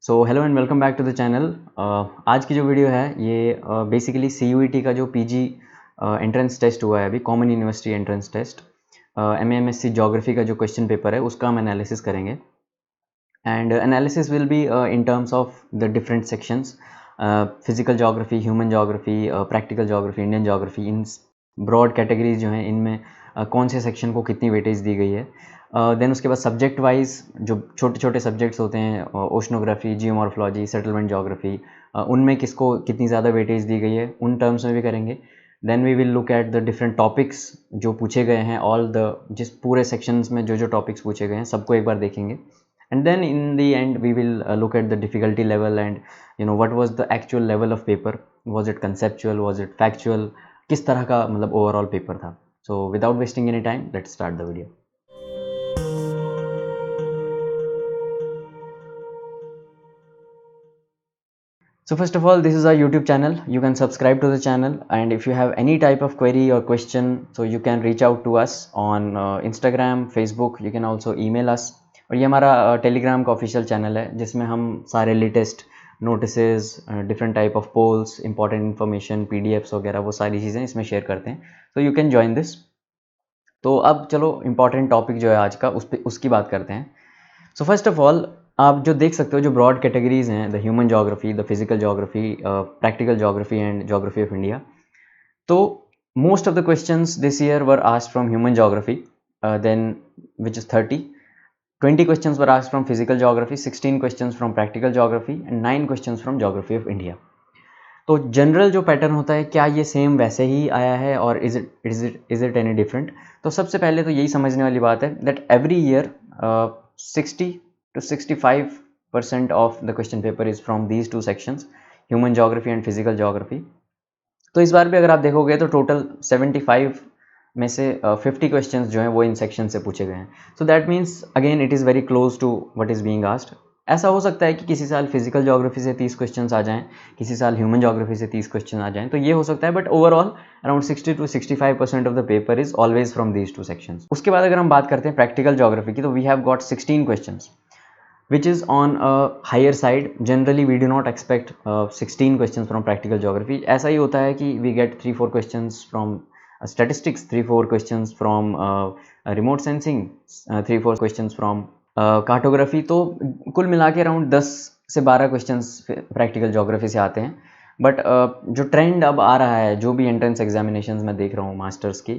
So hello and welcome back to the channel. आज की जो वीडियो है ये बेसिकली CUET का जो PG एंट्रेंस टेस्ट हुआ है अभी, common university entrance test, MAMSC geography का जो क्वेश्चन पेपर है उसका हम एनालिसिस करेंगे। And analysis will be in terms of the different sections, physical geography, human geography, practical geography, Indian geography. इन ब्रॉड कैटेगरीज जो हैं इनमें कौन से सेक्शन को कितनी वेटेज दी गई है। देन उसके बाद सब्जेक्ट वाइज जो छोटे छोटे सब्जेक्ट्स होते हैं, ओशनोग्राफी, जियोमॉर्फोलॉजी, सेटलमेंट ज्योग्राफी, उनमें किसको कितनी ज़्यादा वेटेज दी गई है उन टर्म्स में भी करेंगे। Then we will look at the different topics जो पूछे गए हैं, ऑल द जिस पूरे सेक्शंस में जो जो टॉपिक्स पूछे गए हैं सबको एक बार देखेंगे। And then in the end we will look at the difficulty level and what was the actual level of paper. Was it conceptual, was it factual, किस तरह का मतलब overall paper था. So without wasting any time, let's start the video. So first of all, this is our YouTube channel. You can subscribe to the channel, and if you have any type of query or question, so you can reach out to us on Instagram, Facebook. You can also email us. और ये हमारा Telegram का official channel है जिसमें हम सारे latest notices, different type of polls, important information, PDFs वगैरह वो सारी चीज़ें इसमें शेयर करते हैं. तो यू कैन ज्वाइन दिस. तो अब चलो इम्पॉर्टेंट टॉपिक जो है आज का उसकी बात करते हैं. सो फर्स्ट ऑफ ऑल, आप जो देख सकते हो जो ब्रॉड कैटेगरीज हैं, the human geography, the physical geography, practical geography and geography of India. तो most of the questions this year were asked from human geography, then which is 20 questions were asked from physical geography, 16 questions from practical geography and 9 questions from geography of India. तो general जो pattern होता है, क्या ये same वैसे ही आया है और इज इट एनी डिफरेंट? तो सबसे पहले तो यही समझने वाली बात है that every year 60 to 65% of the question paper is from these two sections, human geography and physical geography. तो इस बार भी अगर आप देखोगे तो टोटल 75 में से 50 क्वेश्चंस जो हैं वो इन सेक्शन से पूछे गए हैं. So that means again it is very close to what is being asked. ऐसा हो सकता है कि किसी साल फिजिकल ज्योग्राफी से 30 क्वेश्चंस आ जाएं, किसी साल ह्यूमन ज्योग्राफी से 30 क्वेश्चन आ जाएं, तो ये हो सकता है. But overall around 60 to 65% of the paper is always from these two sections. उसके बाद अगर हम बात करते हैं प्रैक्टिकल ज्योग्राफी की, तो we have got 16 questions which is on a higher side. Generally we do not expect 16 questions from practical geography. ऐसा ही होता है कि we get 3-4 questions from statistics, 3-4 questions from remote sensing, 3-4 questions from cartography. तो कुल मिला के around 10 से 12 questions practical geography से आते हैं. बट जो ट्रेंड अब आ रहा है, जो भी एंट्रेंस एग्जामिनेशंस में देख रहा हूँ मास्टर्स की,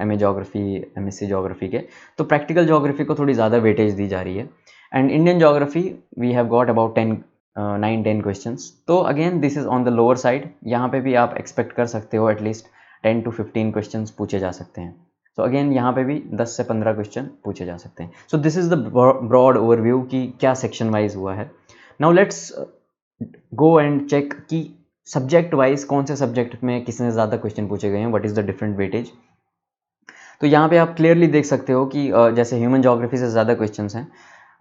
MA ज्योग्राफी, MSc ज्योग्राफी के, तो प्रैक्टिकल ज्योग्राफी को थोड़ी ज़्यादा वेटेज दी जा रही है. And Indian geography we have got about 9-10 questions. तो again this is on the lower side. यहाँ पे भी आप expect कर सकते हो एटलीस्ट 10 to 15 questions पूछे जा सकते हैं. तो अगेन यहाँ पे भी 10 से 15 क्वेश्चन पूछे जा सकते हैं. So this is the broad overview कि क्या सेक्शन वाइज हुआ है. Now let's go and check कि सब्जेक्ट वाइज कौन से सब्जेक्ट में कितने ज़्यादा क्वेश्चन पूछे गए हैं, what is the different weightage. तो यहाँ पे आप क्लियरली देख सकते हो कि जैसे ह्यूमन ज्योग्राफी से ज़्यादा क्वेश्चंस हैं.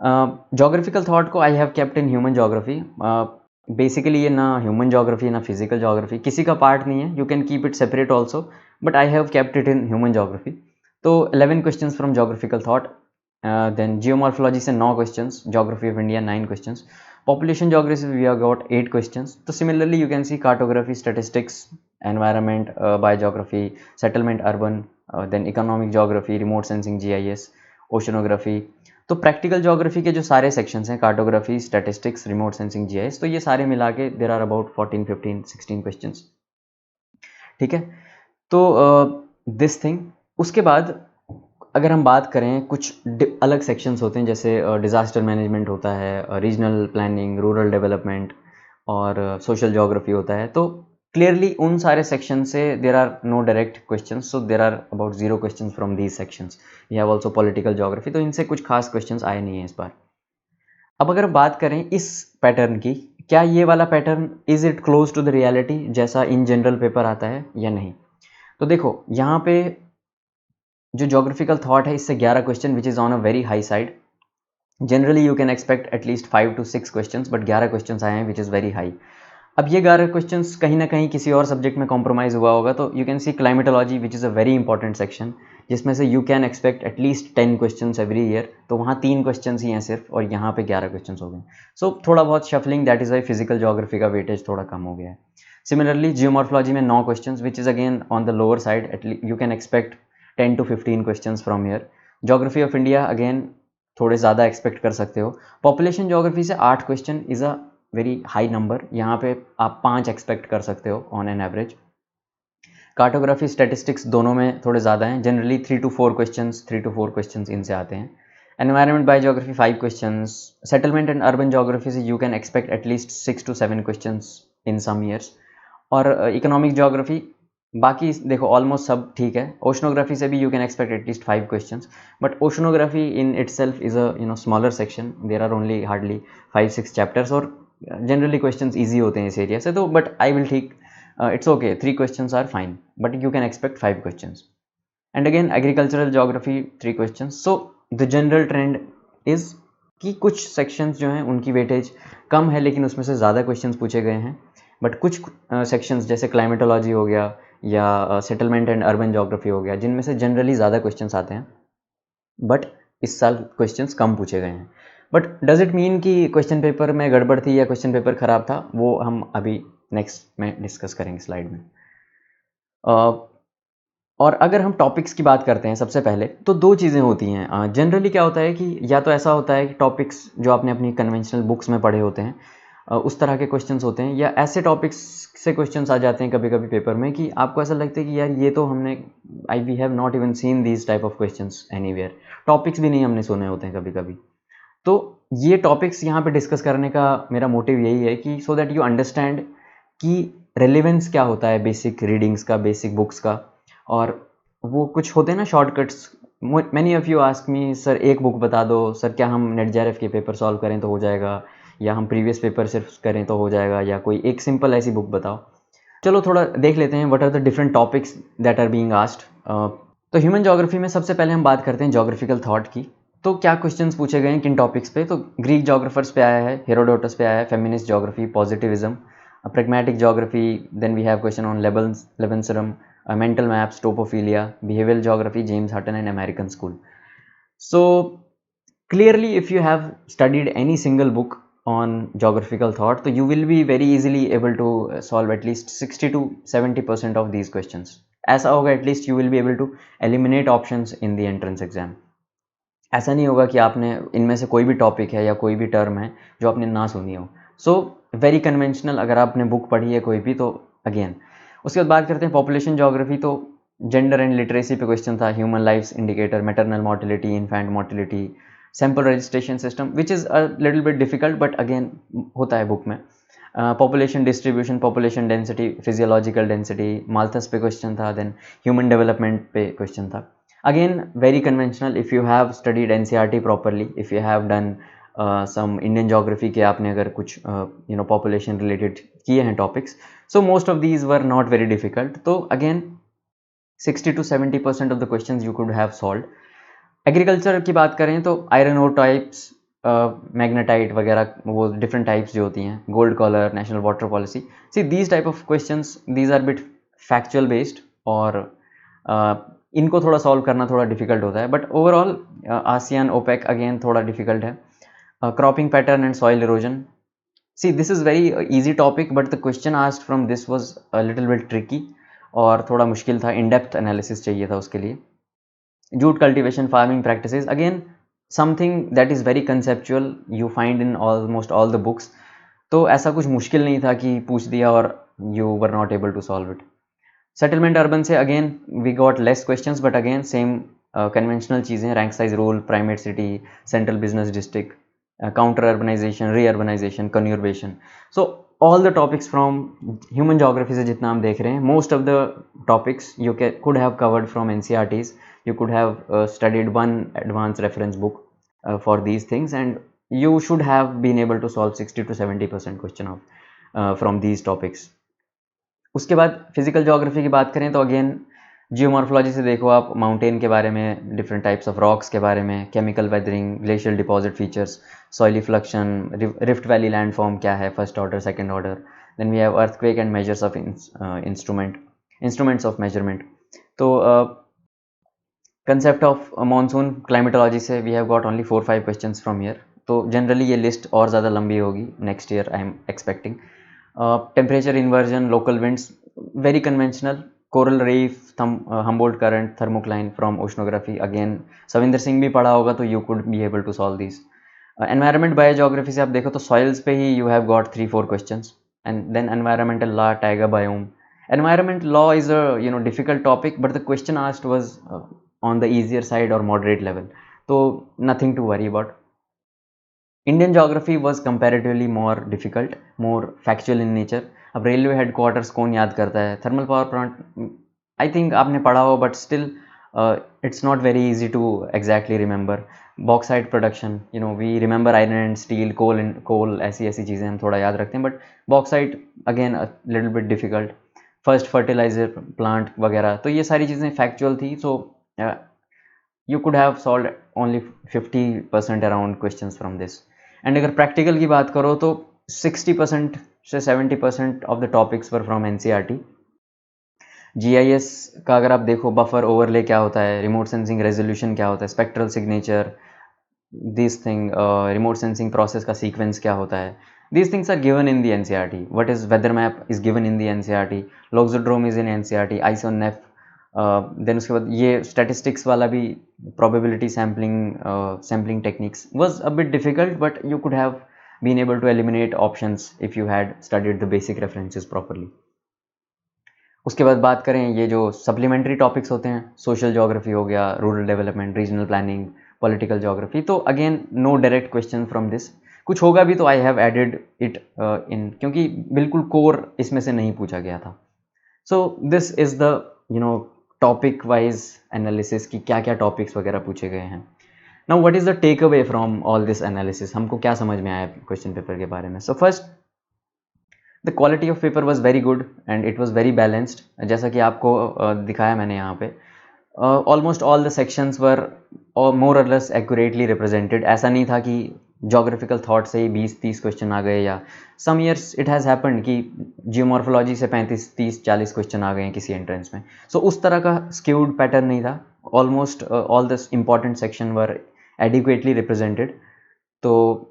जोग्राफिकल थॉट को I have kept in human geography. Basically ये ना ह्यूमन ज्योग्राफी ना फिजिकल ज्योग्राफी, किसी का पार्ट नहीं है. You can keep it separate also, but I have kept it in human geography. तो 11 question from geographical thought. Then geomorphology से 9 question, geography of India 9 question, population geography we have got 8 question. तो similarly you can see cartography, statistics, environment, biogeography, settlement, urban, then economic geography, remote sensing, GIS, oceanography. तो practical geography के जो सारे sections हैं, cartography, statistics, remote sensing, GIS, तो ये सारे मिला के देर आर अबाउट 14, 15, 16 क्वेश्चंस. ठीक है. तो दिस थिंग. उसके बाद अगर हम बात करें, कुछ अलग सेक्शंस होते हैं, जैसे डिज़ास्टर मैनेजमेंट होता है, रीजनल प्लानिंग, रूरल डेवलपमेंट और सोशल ज्योग्राफी होता है. तो क्लियरली उन सारे सेक्शन से there are no direct questions. So there are about 0 questions from these sections. We have also political geography. तो इनसे कुछ खास क्वेश्चंस आए नहीं हैं इस बार. अब अगर बात करें इस पैटर्न की, क्या ये वाला pattern is it close to the reality जैसा इन जनरल पेपर आता है या नहीं? तो देखो यहाँ पे जो ज्योग्राफिकल थॉट है इससे 11 question, which is on a very high side. Generally you can expect at least 5 to 6 questions, but 11 questions आए हैं, विच इज़ वेरी हाई. अब ये 11 क्वेश्चंस कहीं ना कहीं किसी और सब्जेक्ट में कॉम्प्रोमाइज़ हुआ होगा, तो you can C climatology which is a very important section, जिसमें से you can expect at least 10 questions every year, तो वहाँ 3 क्वेश्चंस ही हैं सिर्फ, और यहाँ पे 11 क्वेश्चंस हो गए। सो थोड़ा बहुत shuffling, that is why physical geography का वेटेज थोड़ा कम हो गया है। सिमिलरली जियोमॉर्फोलॉजी में 9 questions which is again on the lower side, at least you can expect 10 to 15 questions from year. Geography of India again थोड़े ज़्यादा एक्सपेक्ट कर सकते हो। पॉपुलेशन ज्योग्राफी से 8 question is a very high number, यहाँ पे आप 5 एक्सपेक्ट कर सकते हो on an average. Cartography statistics दोनों में थोड़े ज़्यादा हैं, generally 3 to 4 questions, 3 to 4 questions इनसे आते हैं। Environment biogeography 5 questions. Settlement and urban geography से you can expect at least 6 to 7 questions in some years. और इकोनॉमिक ज्योग्राफी बाकी देखो ऑलमोस्ट सब ठीक है। ओशनोग्राफी से भी you can expect at least 5 questions, but oceanography in itself is a smaller section, there are only hardly 5-6 chapters, और generally questions easy होते हैं इस एरिया से, तो बट आई विल ठीक, it's okay, 3 questions are fine, but you can expect 5 questions. And again agricultural geography 3 questions. So the general trend is कि कुछ sections जो हैं उनकी वेटेज कम है, लेकिन उसमें से ज़्यादा क्वेश्चंस पूछे गए हैं, बट कुछ सेक्शंस जैसे क्लाइमेटोलॉजी हो गया या सेटलमेंट एंड अर्बन ज्योग्राफी हो गया, जिनमें से जनरली ज़्यादा क्वेश्चंस आते हैं, बट इस साल क्वेश्चंस कम पूछे गए हैं। बट डज इट मीन कि क्वेश्चन पेपर में गड़बड़ थी या क्वेश्चन पेपर ख़राब था, वो हम अभी नेक्स्ट में डिस्कस करेंगे स्लाइड में। और अगर हम टॉपिक्स की बात करते हैं सबसे पहले, तो 2 चीज़ें होती हैं। जनरली क्या होता है कि या तो ऐसा होता है कि टॉपिक्स जो आपने अपनी कन्वेंशनल बुक्स में पढ़े होते हैं, उस तरह के क्वेश्चंस होते हैं, या ऐसे टॉपिक्स से क्वेश्चंस आ जाते हैं कभी-कभी पेपर में कि आपको ऐसा लगता है कि यार ये तो हमने we have not even seen these type of questions anywhere. Topics भी नहीं हमने सुने होते हैं कभी-कभी। तो ये टॉपिक्स यहाँ पे डिस्कस करने का मेरा मोटिव यही है कि सो दैट यू अंडरस्टैंड कि रेलेवेंस क्या होता है बेसिक रीडिंग्स का, बेसिक बुक्स का। और वो कुछ होते हैं ना shortcuts. Many of you ask me, sir एक बुक बता दो, सर क्या हम नेट जेआरएफ के पेपर सॉल्व करें तो हो जाएगा, या हम प्रीवियस पेपर सिर्फ करें तो हो जाएगा, या कोई एक सिंपल ऐसी बुक बताओ। चलो थोड़ा देख लेते हैं what are the different topics that are being asked. तो ह्यूमन ज्योग्राफी में सबसे पहले हम बात करते हैं ज्योग्राफिकल थॉट की। तो क्या क्वेश्चंस पूछे गए हैं किन टॉपिक्स पे, तो ग्रीक ज्योग्राफर्स पे आया है, हेरोडोटस पे आया है, feminist geography, positivism, pragmatic geography, then we have question on Levenserum, mental maps, topophilia, behavioral geography, James Hutton and American School. So clearly if you have studied any single book on geographical thought, so you will be very easily able to solve at least 60 to 70% of these questions. ऐसा होगा at least you will be able to eliminate options in the entrance exam. ऐसा नहीं होगा कि आपने इनमें से कोई भी टॉपिक है या कोई भी टर्म है जो आपने ना सुनी हो। सो वेरी कन्वेंशनल अगर आपने बुक पढ़ी है कोई भी, तो अगेन। उसके बाद बात करते हैं पॉपुलेशन ज्योग्राफी। तो जेंडर एंड लिटरेसी पे क्वेश्चन था, human life indicator, maternal mortality, infant mortality, sample registration system, which is a little bit difficult, but again होता है बुक में। Population distribution, population density, physiological density, Malthus पे question था, then human development पे question था। Again, very conventional. If you have studied NCERT properly, if you have done some Indian geography के आपने अगर कुछ population related किए हैं topics, so most of these were not very difficult. तो again 60 to 70% of the questions you could have solved. Agriculture की बात करें तो आयरन ओर टाइप्स, मैग्नेटाइट वगैरह, वो डिफरेंट टाइप्स जो होती हैं, gold collar, national water policy, see these type of questions, these are bit factual based, और इनको थोड़ा सॉल्व करना थोड़ा डिफिकल्ट होता है, but overall ASEAN OPEC again थोड़ा डिफिकल्ट है। Cropping pattern and soil erosion, see this is very easy topic, but the question asked from this was a little bit tricky और थोड़ा मुश्किल था, इन डेप्थ एनालिसिस चाहिए था उसके लिए। jute cultivation, farming practices, again something that is very conceptual, you find in almost all the books, तो ऐसा कुछ मुश्किल नहीं था कि पूछ दिया और you were not able to solve it. Settlement urban से again we got less questions, but again same conventional चीज़ें, rank size rule, primate city, central business district, counter urbanization, re-urbanization, conurbation. So all the topics from human geography से जितना हम देख रहे हैं, most of the topics you could have covered from NCERTs. You could have studied one advanced reference book for these things, and you should have been able to solve 60 to 70% question of from these topics. उसके बाद physical geography की बात करें तो again geomorphology से देखो आप mountain के बारे में, डिफरेंट टाइप्स ऑफ रॉक्स के बारे में, chemical weathering, glacial deposit features, solifluction, rift valley landform क्या है, first order, second order, Then we have earthquake and measures of instruments of measurement. तो concept of monsoon climatology से we have got only 4-5 questions from here. तो generally ये list और ज़्यादा लंबी होगी next year I am expecting. Temperature inversion, local winds, very conventional. Coral reef, Humboldt current, thermocline from oceanography. Again Savinder Singh भी पढ़ा होगा तो you could be able to solve these. Environment biogeography से आप देखो तो soils पे ही you have got 3-4 questions. And then environmental law, taiga biome. Environment law is a difficult topic, but the question asked was on the easier side or moderate level, so nothing to worry about. Indian geography was comparatively more difficult, more factual in nature. अब railway headquarters कौन याद करता है, thermal power plant I think आपने पढ़ा हो, but still it's not very easy to exactly remember. Bauxite production, we remember iron and steel, coal ऐसी चीज़ें हम थोड़ा याद रखते हैं, बट bauxite again little bit difficult. First fertiliser plant वगैरह, तो ये सारी चीज़ें फैक्चुअल थी. सो you could have solved only 50% around questions from this. And अगर practical की बात करो तो 60% से 70% of the topics were from NCERT. GIS का अगर आप देखो, बफर ओवरले क्या होता है, रिमोट सेंसिंग रेजोल्यूशन क्या होता है, spectral signature, this thing, remote sensing process का सीक्वेंस क्या होता है, these things are given in the NCERT. What is weather map is given in the NCERT. Loxodrome is in NCERT. ISONEF. Then उसके बाद ये स्टैटिस्टिक्स वाला भी, probability sampling techniques was a bit difficult, but you could have been able to eliminate options if you had studied the basic references properly. उसके बाद बात करें ये जो सप्लीमेंट्री टॉपिक्स होते हैं, सोशल ज्योग्राफी हो गया, rural development, regional planning, political geography, तो again no direct question from this. कुछ होगा भी तो I have added it in, क्योंकि बिल्कुल कोर इसमें से नहीं पूछा गया था. So this is the topic wise analysis की क्या क्या टॉपिक्स वगैरह पूछे गए हैं. Now what is the takeaway from all this analysis, हमको क्या समझ में आया क्वेश्चन पेपर के बारे में. So first, the quality of paper was very good and it was very balanced. जैसा कि आपको दिखाया मैंने यहाँ पे, ऑलमोस्ट ऑल द सेक्शंस वर मोर और लेस एक्यूरेटली रिप्रेजेंटेड. ऐसा नहीं था कि जोग्राफिकल थॉट से ही 20-30 क्वेश्चन आ गए, या some years it has happened कि जियोमॉर्फोलॉजी से 35-30-40 क्वेश्चन आ गए हैं किसी एंट्रेंस में. सो उस तरह का स्क्यूड पैटर्न नहीं था. Almost all the important section were adequately represented. तो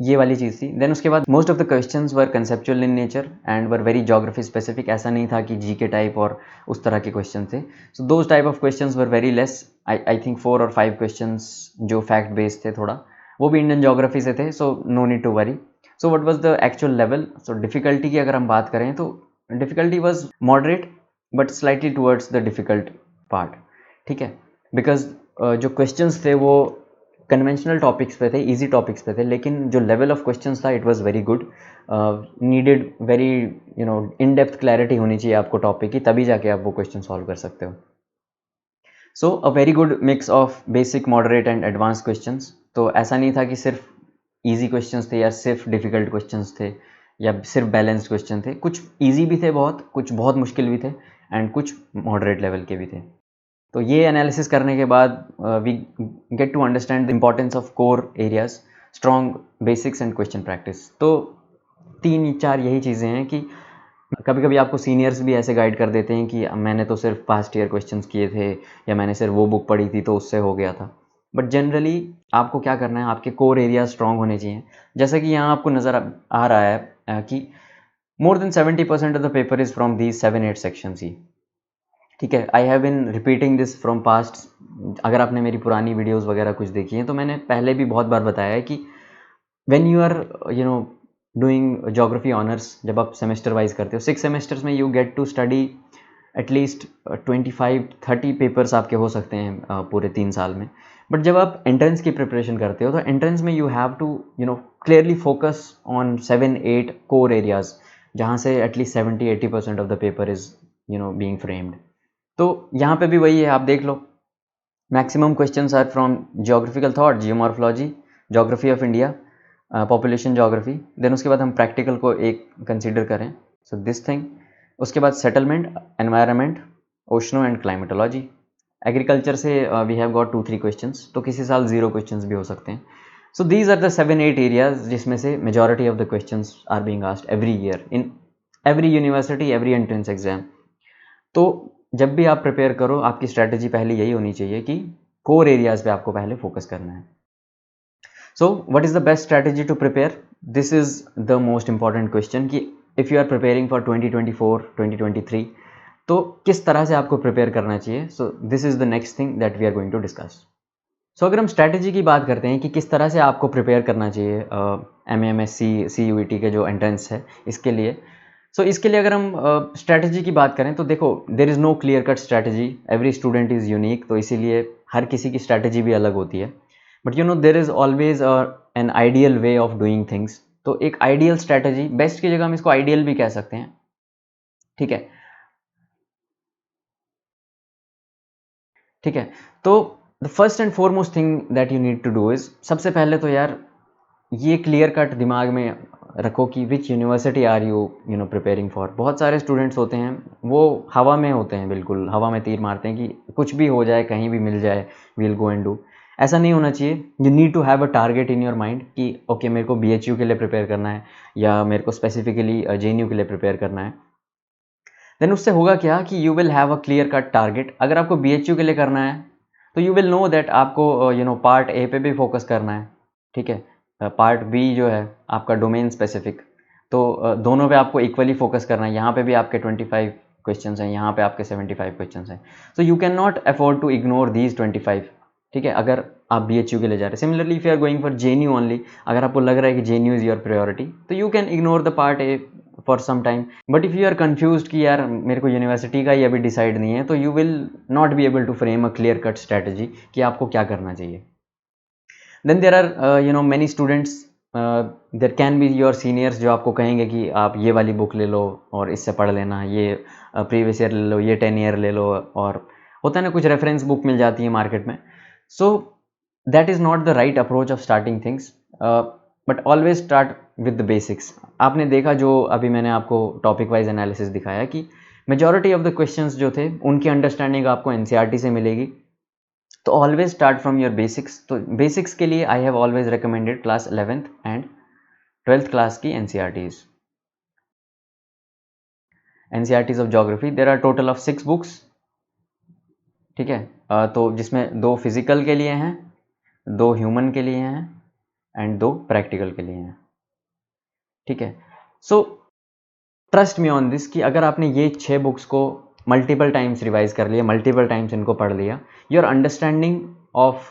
ये वाली चीज़ थी. देन उसके बाद most of the questions were conceptual in nature and were very geography specific. ऐसा नहीं था कि जी के टाइप और उस तरह के क्वेश्चन थे. So those type of questions were very less. I think 4 और 5 क्वेश्चंस जो फैक्ट बेस्ड थे थोड़ा, वो भी इंडियन ज्योग्राफी से थे. So no need to worry. So what was the actual level. So difficulty की अगर हम बात करें तो difficulty was moderate but slightly towards the difficult part. ठीक है, बिकॉज जो क्वेश्चंस थे वो कन्वेंशनल टॉपिक्स पे थे, इजी टॉपिक्स पे थे, लेकिन जो लेवल ऑफ क्वेश्चंस था it was very good. Needed very in depth clarity होनी चाहिए आपको टॉपिक की, तभी जाके आप वो क्वेश्चन सॉल्व कर सकते हो. So a very good mix of basic, moderate and advance questions. तो ऐसा नहीं था कि सिर्फ इजी क्वेश्चंस थे या सिर्फ डिफ़िकल्ट क्वेश्चंस थे या सिर्फ बैलेंस्ड क्वेश्चन थे. कुछ इजी भी थे बहुत, कुछ बहुत मुश्किल भी थे एंड कुछ मॉडरेट लेवल के भी थे. तो ये एनालिसिस करने के बाद we get to understand the importance of core areas, strong basics and question practice. तो 3-4 यही चीज़ें हैं कि कभी कभी आपको सीनियर्स भी ऐसे गाइड कर देते हैं कि मैंने तो सिर्फ पास्ट ईयर क्वेश्चंस किए थे या मैंने सिर्फ वो बुक पढ़ी थी तो उससे हो गया था. बट जनरली आपको क्या करना है, आपके कोर एरिया स्ट्रॉन्ग होने चाहिए. जैसा कि यहाँ आपको नज़र आ रहा है कि more than 70% of the paper is from these 7-8 sections ही. ठीक है, I have bin repeating this from past. अगर आपने मेरी पुरानी वीडियोस वगैरह कुछ देखी हैं तो मैंने पहले भी बहुत बार बताया है कि when you are doing geography honours, जब आप सेमेस्टर वाइज करते हो 6 सेमेस्टर्स में, you get to study at least 25-30 papers आपके हो सकते हैं पूरे 3 साल में. बट जब आप एंट्रेंस की प्रिपरेशन करते हो तो एंट्रेंस में you have to clearly focus on 7-8 core areas, जहाँ से at least 70-80% of the paper is being framed. तो यहाँ पे भी वही है, आप देख लो, maximum questions are from geographical thought, geomorphology, geography of India, population geography. Then उसके बाद हम प्रैक्टिकल को एक कंसीडर करें, सो दिस थिंग. उसके बाद settlement, environment, oceano and climatology. Agriculture से वी हैव गॉट 2-3 क्वेश्चंस, तो किसी साल 0 क्वेश्चंस भी हो सकते हैं. So these are the 7-8 areas जिसमें से majority of the questions are being asked every year in every university, every entrance exam. तो जब भी आप प्रिपेयर करो, आपकी स्ट्रैटेजी पहले यही होनी चाहिए कि कोर एरियाज पे आपको पहले फोकस करना है। So what is the best strategy to prepare? This is the most important question कि if you are preparing for 2024 2023, तो किस तरह से आपको प्रिपेयर करना चाहिए। So this is the next thing that we are going to discuss. So अगर हम स्ट्रैटेजी की बात करते हैं कि किस तरह से आपको प्रिपेयर करना चाहिए MA MSc CUET के जो एंट्रेंस है इसके लिए। सो इसके लिए अगर हम स्ट्रैटेजी की बात करें तो देखो, there is no clear cut strategy, every student is unique, तो इसीलिए हर किसी की स्ट्रैटेजी भी अलग होती है। But you know there is always an ideal way of doing things. तो एक आइडियल स्ट्रैटेजी, बेस्ट की जगह हम इसको आइडियल भी कह सकते हैं, ठीक है। ठीक है, तो the first and foremost thing that you need to do is, सबसे पहले तो यार ये क्लियर कट दिमाग में रखो कि which university are you know preparing for. बहुत सारे स्टूडेंट्स होते हैं वो हवा में होते हैं, बिल्कुल हवा में तीर मारते हैं कि कुछ भी हो जाए, कहीं भी मिल जाए, वील गो एंड डू। ऐसा नहीं होना चाहिए। You need to have a target in your mind कि ओके मेरे को BHU के लिए प्रिपेयर करना है या मेरे को स्पेसिफिकली JNU के लिए प्रिपेयर करना है। देन उससे होगा क्या कि you will have a clear cut target. अगर आपको BHU के लिए करना है तो यू विल नो दैट आपको पार्ट ए पे भी फोकस करना है, ठीक है। पार्ट बी जो है आपका डोमेन स्पेसिफिक, तो दोनों पे आपको इक्वली फोकस करना है। यहाँ पे भी आपके 25 क्वेश्चंस हैं, यहाँ पे आपके 75 क्वेश्चंस हैं। So you can not afford to ignore these 25, ठीक है, अगर आप BHU के लिए जा रहे हैं। Similarly if you are going for JNU only, अगर आपको लग रहा है कि JNU इज़ योर प्रायोरिटी, तो you can ignore the part A for some time. But if you are confuse कि यार मेरे को यूनिवर्सिटी का ही अभी डिसाइड नहीं है, तो you will not be able to frame a clear cut strategy कि आपको क्या करना चाहिए। Then there are many students, there can be your seniors जो आपको कहेंगे कि आप ये वाली बुक ले लो और इससे पढ़ लेना, ये प्रीवियस ईयर ले लो, ये 10 ईयर ले लो, और होता है ना कुछ रेफरेंस बुक मिल जाती है मार्केट में। So that is not the right approach of starting things, but always start with the basics. आपने देखा जो अभी मैंने आपको टॉपिक वाइज एनालिसिस दिखाया कि मेजॉरिटी ऑफ द क्वेश्चंस जो थे उनकी अंडरस्टैंडिंग आपको NCERT से मिलेगी। तो always start from your basics. तो बेसिक्स के लिए I have always recommended class 11th and 12th class की NCERTs of geography. There are total of 6 books, ठीक है। तो जिसमें 2 फिजिकल के लिए हैं, 2 ह्यूमन के लिए हैं एंड 2 प्रैक्टिकल के लिए हैं, ठीक है। So trust me on this कि अगर आपने ये 6 बुक्स को मल्टीपल टाइम्स रिवाइज कर लिया, मल्टीपल टाइम्स इनको पढ़ लिया, your understanding of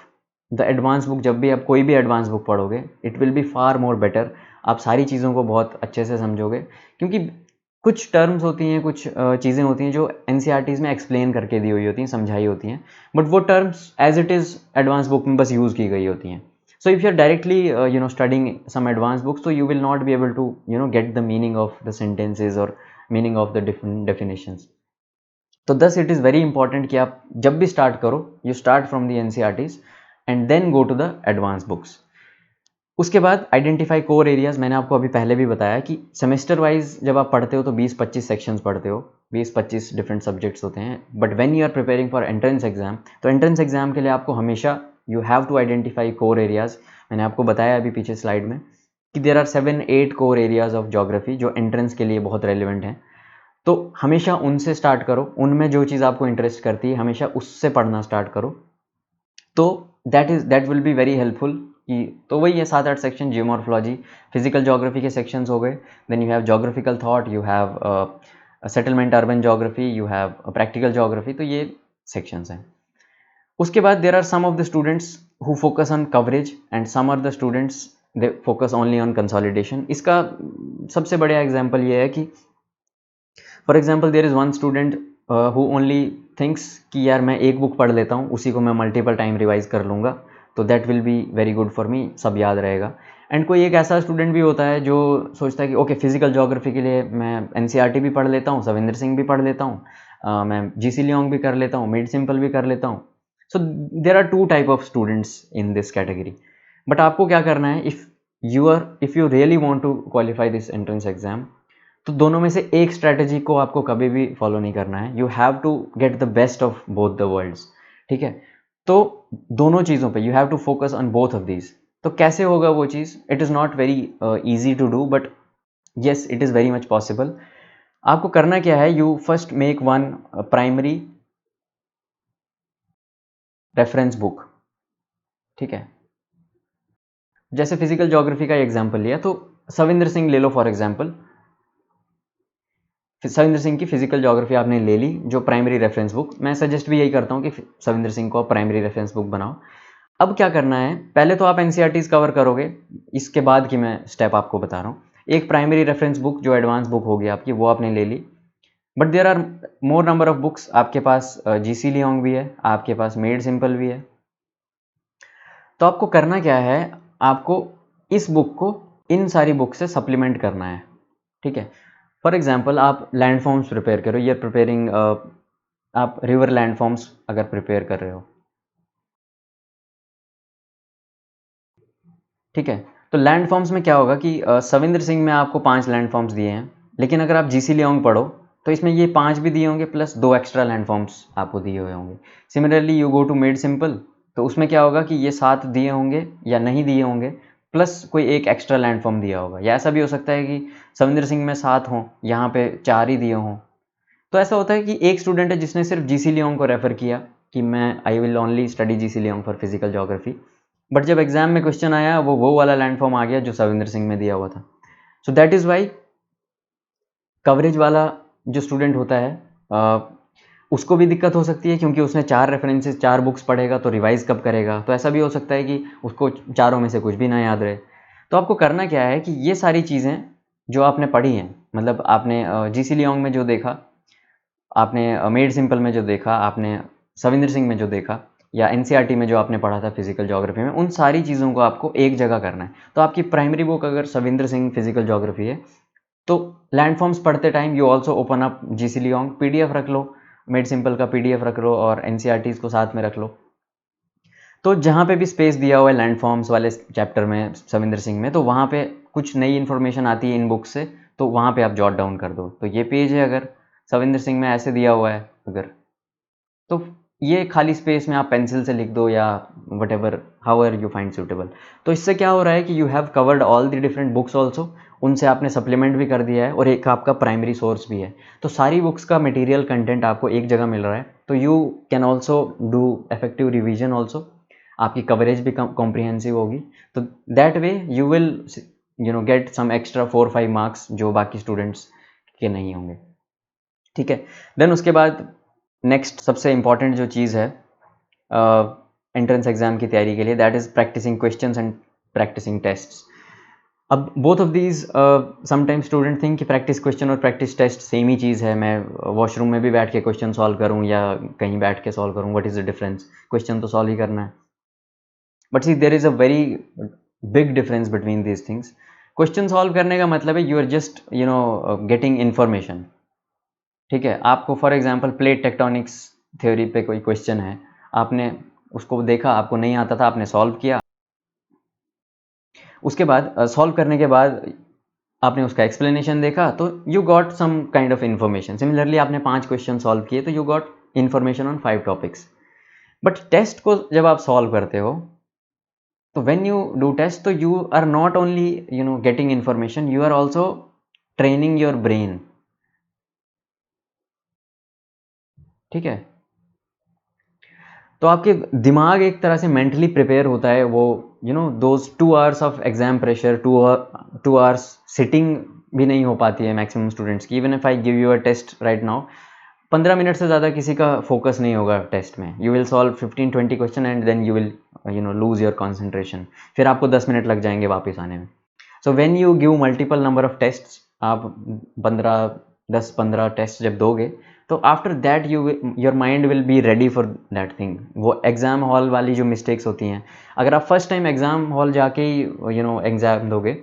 the advance book, जब भी आप कोई भी एडवांस बुक पढ़ोगे, it will be far more better. आप सारी चीज़ों को बहुत अच्छे से समझोगे, क्योंकि कुछ टर्म्स होती हैं, कुछ चीज़ें होती हैं जो NCERTs में एक्सप्लेन करके दी हुई होती हैं, समझाई होती हैं, बट वो terms as it is advance book में बस यूज़ की गई होती हैं। So if you're directly studying some advanced books, so you will not be able to get the meaning of the sentences or meaning of the different definitions. तो thus it is very important कि आप जब भी start करो, you start from the NCERTs and then go to the advanced books. उसके बाद identify core areas. मैंने आपको अभी पहले भी बताया कि सेमेस्टर वाइज जब आप पढ़ते हो तो 20-25 सेक्शंस पढ़ते हो, 20-25 डिफरेंट सब्जेक्ट्स होते हैं। But when you are preparing for entrance exam, तो एंट्रेंस एग्जाम के लिए आपको हमेशा you have to identify core areas. मैंने आपको बताया अभी पीछे स्लाइड में कि there are 7-8 core areas of geography जो एंट्रेंस के लिए बहुत रेलिवेंट हैं। तो हमेशा उनसे स्टार्ट करो, उनमें जो चीज़ आपको इंटरेस्ट करती है हमेशा उससे पढ़ना स्टार्ट करो। तो that will be very helpful कि तो वही है 7-8 सेक्शन। जियोमॉर्फोलॉजी, फिजिकल ज्योग्राफी के सेक्शंस हो गए। Then you have geographical thought, you have settlement urban geography, you have practical geography, तो ये सेक्शंस हैं। उसके बाद there are some of the students who focus on coverage and some are the students they focus only on consolidation. इसका सबसे बढ़िया example ये है कि for example there is one student who only thinks कि यार मैं एक बुक पढ़ लेता हूँ, उसी को मैं मल्टीपल टाइम रिवाइज कर लूँगा, तो that will be very good for me, सब याद रहेगा। एंड कोई एक ऐसा स्टूडेंट भी होता है जो सोचता है कि ओके फिजिकल ज्योग्राफी के लिए मैं NCERT भी पढ़ लेता हूँ, सविंदर सिंह भी पढ़ लेता हूँ, मैं GC लियोंग भी कर लेता हूँ, मिड सिंपल भी कर लेता हूँ। So there are 2 type of students in this category. But आपको क्या करना है, if you really want to qualify this entrance exam, तो दोनों में से एक स्ट्रैटेजी को आपको कभी भी फॉलो नहीं करना है। You have to get the best of both the worlds, ठीक है। तो दोनों चीज़ों पे you have to focus on both of these. तो कैसे होगा वो चीज़? It is not very easy to do, but yes it is very much possible. आपको करना क्या है, you first make one primary reference book, ठीक है। जैसे फिजिकल ज्योग्राफी का एग्जांपल लिया तो सविंदर सिंह ले लो फॉर एग्जांपल। सविंदर सिंह की फिजिकल ज्योग्राफी आपने ले ली जो प्राइमरी रेफरेंस बुक, मैं सजेस्ट भी यही करता हूँ कि सविंदर सिंह को आप प्राइमरी रेफरेंस बुक बनाओ। अब क्या करना है, पहले तो आप एनसीईआरटीज कवर करोगे, इसके बाद की मैं स्टेप आपको बता रहा हूँ। एक प्राइमरी रेफरेंस बुक जो एडवांस बुक होगी आपकी, वो आपने ले ली। But there are more number of books, आपके पास जीसी लियोंग भी है, आपके पास मेड सिंपल भी है। तो आपको करना क्या है, आपको इस बुक को इन सारी बुक से सप्लीमेंट करना है, ठीक है। फॉर एग्जाम्पल आप लैंड फॉर्म्स प्रिपेयर करो, ये प्रिपेयरिंग आप रिवर लैंड फॉर्म्स अगर प्रिपेयर कर रहे हो, ठीक है। तो लैंड फॉर्म्स में क्या होगा कि सविंदर सिंह में आपको 5 लैंड फॉर्म्स दिए हैं, लेकिन अगर आप जीसी लियोंग पढ़ो तो इसमें ये 5 भी दिए होंगे प्लस 2 एक्स्ट्रा लैंड फॉर्म्स आपको दिए हुए होंगे। Similarly you go to made simple, तो उसमें क्या होगा कि ये 7 दिए होंगे या नहीं दिए होंगे, प्लस कोई एक एक्स्ट्रा लैंड फॉर्म दिया होगा, या ऐसा भी हो सकता है कि सविंदर सिंह में 7 हों, यहाँ पे 4 ही दिए हों। तो ऐसा होता है कि एक स्टूडेंट है जिसने सिर्फ जीसी लियोंग को रेफर किया कि मैं I will only study GC Leong for physical geography, but जब एग्जाम में क्वेश्चन आया वो वाला लैंड फॉर्म आ गया जो सविंदर सिंह में दिया हुआ था। So that is why coverage वाला जो स्टूडेंट होता है उसको भी दिक्कत हो सकती है, क्योंकि उसने 4 रेफरेंसेस 4 बुक्स पढ़ेगा तो रिवाइज कब करेगा। तो ऐसा भी हो सकता है कि उसको चारों में से कुछ भी ना याद रहे। तो आपको करना क्या है कि ये सारी चीज़ें जो आपने पढ़ी हैं, मतलब आपने जीसी लियोंग में जो देखा, आपने मेड सिंपल में जो देखा, आपने सविंदर सिंह में जो देखा, या एनसीईआरटी में जो आपने पढ़ा था फिजिकल ज्योग्राफी में, उन सारी चीज़ों को आपको एक जगह करना है। तो आपकी प्राइमरी बुक अगर सविंदर सिंह फिजिकल ज्योग्राफी है तो लैंडफॉर्म्स पढ़ते time you also open up GC Leong, PDF रख लो, मेड सिंपल का पीडीएफ रख लो और एनसीईआरटीज को साथ में रख लो। तो जहाँ पे भी स्पेस दिया हुआ है लैंडफॉर्म्स वाले चैप्टर में सविंदर सिंह में, तो वहाँ पे कुछ नई इन्फॉर्मेशन आती है इन बुक से, तो वहाँ पे आप जॉट डाउन कर दो। तो ये पेज है, अगर सविंदर सिंह में ऐसे दिया हुआ है अगर, तो ये खाली स्पेस में आप पेंसिल से लिख दो या what ever how ever you find suitable. तो इससे क्या हो रहा है कि you have covered all the different books also, उनसे आपने सप्लीमेंट भी कर दिया है और एक आपका प्राइमरी सोर्स भी है। तो सारी बुक्स का मटेरियल कंटेंट आपको एक जगह मिल रहा है, तो you can also do effective revision also, आपकी कवरेज भी कॉम्प्रिहेंसिव होगी। तो that way you will get some extra 4-5 marks जो बाकी स्टूडेंट्स के नहीं होंगे, ठीक है। देन उसके बाद नेक्स्ट सबसे इम्पॉर्टेंट जो चीज़ है एंट्रेंस एग्जाम की तैयारी के लिए, that is practising questions and practising tests. अब both of these sometimes student think कि प्रैक्टिस क्वेश्चन और प्रैक्टिस टेस्ट सेम ही चीज़ है, मैं वॉशरूम में भी बैठ के क्वेश्चन सॉल्व करूँ या कहीं बैठ के सॉल्व करूँ, what is the difference, question तो सॉल्व ही करना है। But see there is a very big difference between these things. Question solve करने का मतलब है you are just getting information, ठीक है। आपको for example plate tectonics theory पे कोई क्वेश्चन है, आपने उसको देखा, आपको नहीं आता था, आपने सॉल्व किया, उसके बाद सॉल्व करने के बाद आपने उसका एक्सप्लेनेशन देखा, तो you got some kind of information. Similarly आपने 5 क्वेश्चन सॉल्व किए तो you got information on 5 topics. But test को जब आप सॉल्व करते हो, तो व्हेन यू डू टेस्ट, तो you are not only getting information, you are also training your brain, ठीक है। तो आपके दिमाग एक तरह से मेंटली प्रिपेयर होता है, वो those 2 hours of exam pressure, 2 hours sitting भी नहीं हो पाती है मैक्सिमम स्टूडेंट्स की। Even if I give you a test right now, 15 minute से ज़्यादा किसी का फोकस नहीं होगा टेस्ट में। You will solve 15-20 question and then you will lose your concentration, फिर आपको 10 मिनट लग जाएंगे वापस आने में। So when you give multiple number of tests, आप 10-15 टेस्ट जब दोगे, तो after that your mind will be ready for that thing. वो एग्जाम हॉल वाली जो मिस्टेक्स होती हैं, अगर आप फर्स्ट टाइम एग्जाम हॉल जाके ही एग्जाम दोगे,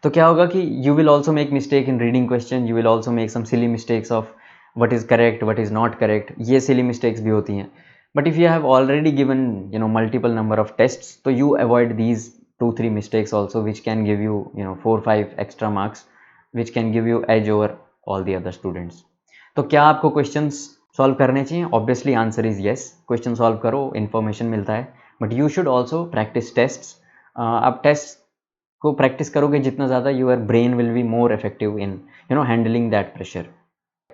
तो क्या होगा कि you will also make mistake in reading question, you will also make some silly mistakes of what is correct what is not correct, ये सिली मिस्टेक्स भी होती हैं। But if you have already given multiple number of tests, तो you avoid these 2-3 mistakes also, which can give you 4-5 extra marks, which can give you edge over all the other students. तो क्या आपको questions solve करने चाहिए? Obviously answer is yes, question solve करो, information मिलता है, but you should also practice tests. आप test को प्रैक्टिस करोगे जितना ज़्यादा, your brain will be more effective in handling that pressure.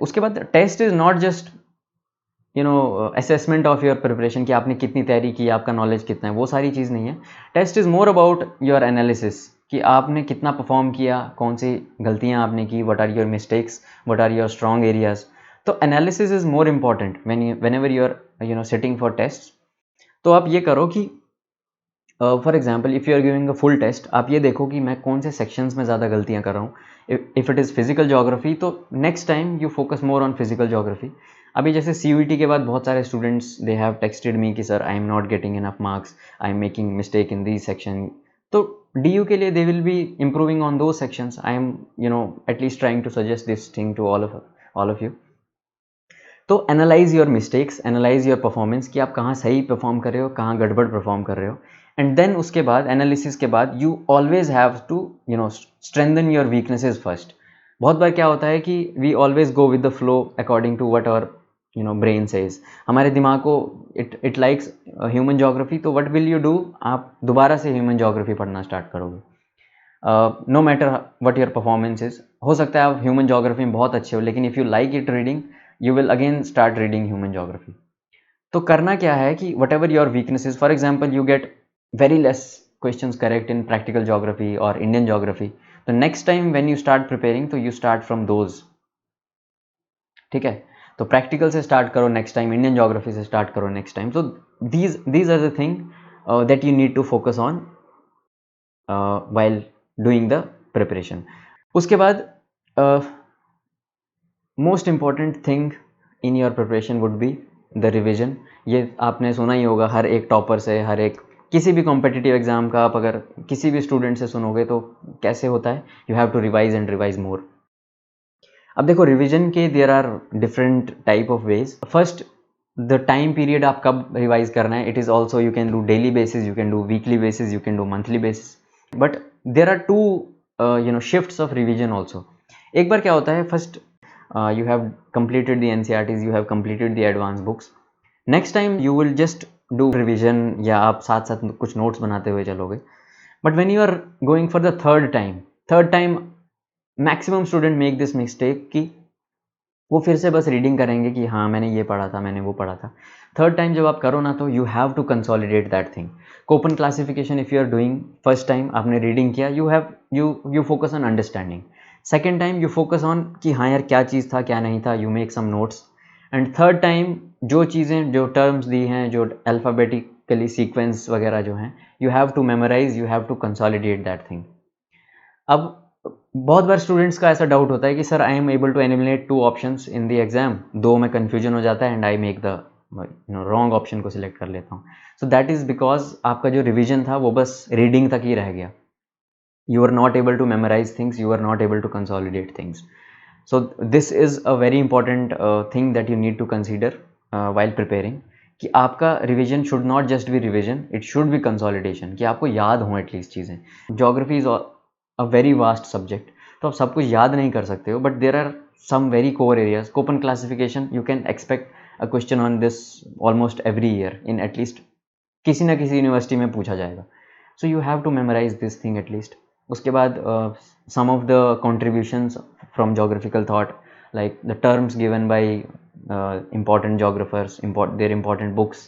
उसके बाद test is not just assessment of your preparation कि आपने कितनी तैयारी की, आपका नॉलेज कितना है, वो सारी चीज़ नहीं है. Test is more about your analysis कि आपने कितना परफॉर्म किया, कौन सी गलतियाँ आपने की, what are your mistakes, what are your strong areas. तो analysis is more important whenever you are sitting for test. तो आप ये करो कि for example if you are giving a full test, आप ये देखो कि मैं कौन से सेक्शंस में ज़्यादा गलतियाँ कर रहा हूँ. If it is physical geography, तो next time you focus more on physical geography. अभी जैसे CUET के बाद बहुत सारे students they have texted me कि sir I am not getting enough marks, I am making mistake in this section. तो DU के लिए they will be improving on those sections. I am at least trying to suggest this thing to all of you. तो analyse your mistakes, analyse your performance कि आप कहाँ सही perform कर रहे हो, कहाँ गड़बड़ परफॉर्म कर रहे हो. एंड देन उसके बाद एनालिसिस के बाद you always have to strengthen your weaknesses first. बहुत बार क्या होता है कि we always go with the flow according to what our brain says. हमारे दिमाग को इट लाइक्स ह्यूमन जोग्राफी, तो वट विल यू डू, आप दोबारा से ह्यूमन जोग्राफी पढ़ना स्टार्ट करोगे. No matter what your performance is. हो सकता है आप ह्यूमन जोग्राफी में बहुत अच्छे हो, लेकिन if you like it reading, you will again start reading human geography. तो करना क्या है कि whatever your weaknesses, for example you get very less questions correct in practical geography or Indian geography, तो next time when you start preparing तो you start from those. ठीक है, तो practical से start करो next time, Indian geography से start करो next time. So these are the thing that you need to focus on while doing the preparation. उसके बाद most important thing in your preparation would be the revision. ये आपने सुना ही होगा हर एक topper से, हर एक किसी भी कॉम्पिटिटिव एग्जाम का आप अगर किसी भी स्टूडेंट से सुनोगे तो कैसे होता है, you have to revise and revise more. अब देखो रिविजन के there are different type of ways. First, the time period आप कब रिवाइज करना है, it is also you can do daily basis, you can do weekly basis, you can do monthly basis. But there are two shifts of revision also. एक बार क्या होता है, first you have completed the NCERTs, you have completed the advanced books. Next time you will just do revision या आप साथ साथ कुछ notes बनाते हुए चलोगे. But when you are going for the third time maximum student make this mistake कि वो फिर से बस रीडिंग करेंगे कि हाँ मैंने ये पढ़ा था, मैंने वो पढ़ा था. थर्ड टाइम जब आप करो ना, तो you have to consolidate that thing. Koppen classification if you are doing first time, आपने रीडिंग किया, you focus on understanding. Second time you focus on कि हाँ यार क्या चीज़ था क्या नहीं था, you make some notes. And third time जो चीज़ें, जो टर्म्स दी हैं, जो अल्फ़ाबेटिकली सीक्वेंस वगैरह जो हैं, you have to memorise, you have to consolidate that thing. अब बहुत बार स्टूडेंट्स का ऐसा डाउट होता है कि sir I am able to eliminate 2 options in the exam, 2 में कन्फ्यूजन हो जाता है and I make the wrong option को सिलेक्ट कर लेता हूँ. सो दैट इज़ बिकॉज आपका जो रिविजन था वो बस रीडिंग तक ही रह गया. You are not able to memorize things, you are not able to consolidate things. So this is a very important thing that you need to consider while preparing, कि आपका revision should not just be revision, it should be consolidation, कि आपको याद हो at least चीज़ें. Geography is a very vast subject, तो आप सब कुछ याद नहीं कर सकते हो, but there are some very core areas. Koppen classification you can expect a question on this almost every year in at least किसी ना किसी यूनिवर्सिटी में पूछा जाएगा. So you have to memorise this thing at least. उसके बाद some of the contributions from geographical thought, like the terms given by important geographers, their important books.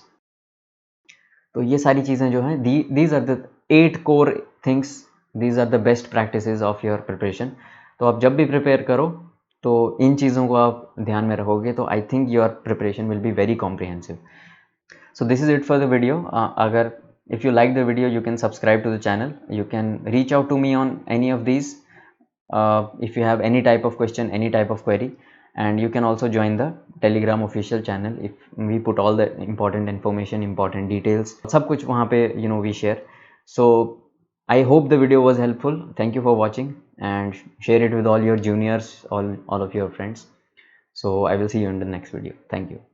तो ये सारी चीज़ें जो हैं, these are the 8 core things, these are the best practices of your preparation. तो आप जब भी प्रिपेयर करो तो इन चीज़ों को आप ध्यान में रखोगे तो I think your preparation will be very comprehensive. So this is it for the video. If you like the video, you can subscribe to the channel. You can reach out to me on any of these if you have any type of question, any type of query, and you can also join the Telegram official channel. If we put all the important information, important details, सब कुछ वहाँ पे we share. So I hope the video was helpful. Thank you for watching and share it with all your juniors, all of your friends. So I will see you in the next video. Thank you.